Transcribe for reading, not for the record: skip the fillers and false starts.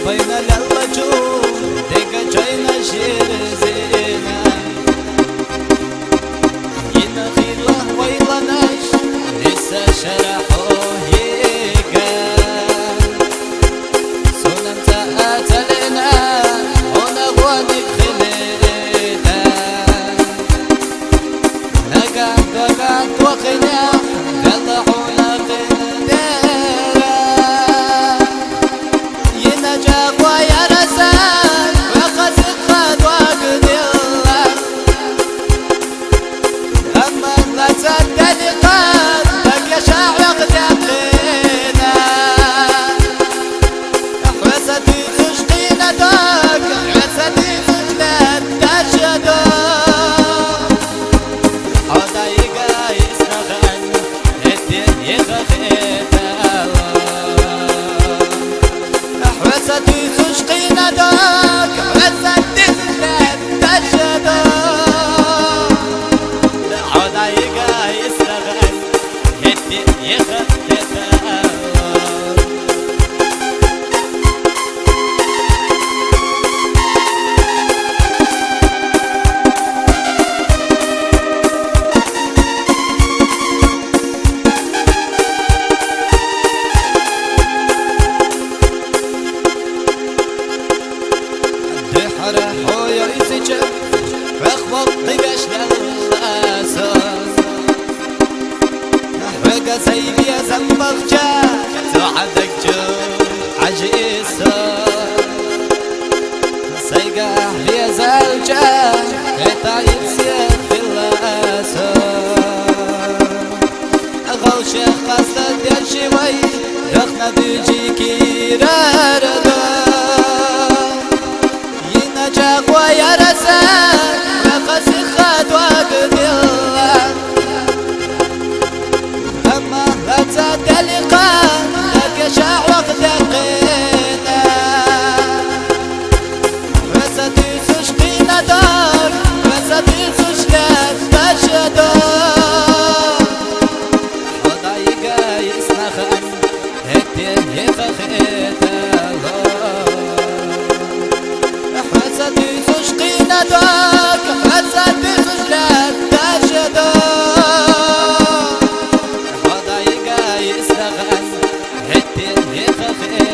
بين الوجود دقجينا شيرزينا ينخيله ويلناش لسه شرحوه يقا سنن تقاتلنا ونغوانك خلينا نقعد وخنا قلعونا قنديرا ينجاق ويا رسال وخسق خد وقديلا أما لا تدلقات بك شاعق تبلينا حوستي تشقينا دوك حوستي تجلد تشدو حضايقا يسرغن الدين يخخيتا حوستي تشقينا دوك حوستي تجلد تشدو حضايقا يسرغن الدين يخخيتا دحر حويا يسجل فخوق قيش للأساس بقى سيدي زنبخ جا سعدك جو عجيسا سيقع لي زوجة قطعيد سيخ في الأساس غوش قصد يا شوي رخنا بيجيكي راردو ينجاق ويا رسال وقسي خد وقديلا أما لا تدلقا لك شعوق دقينا وستي تشقينا دار وستي تشلت تشدو حضايقا يسنخن هدين يخخيتا حوستي تشقينا دوك حوستي تجلد تشدو حضايقا يسرغن هدين يخخيتا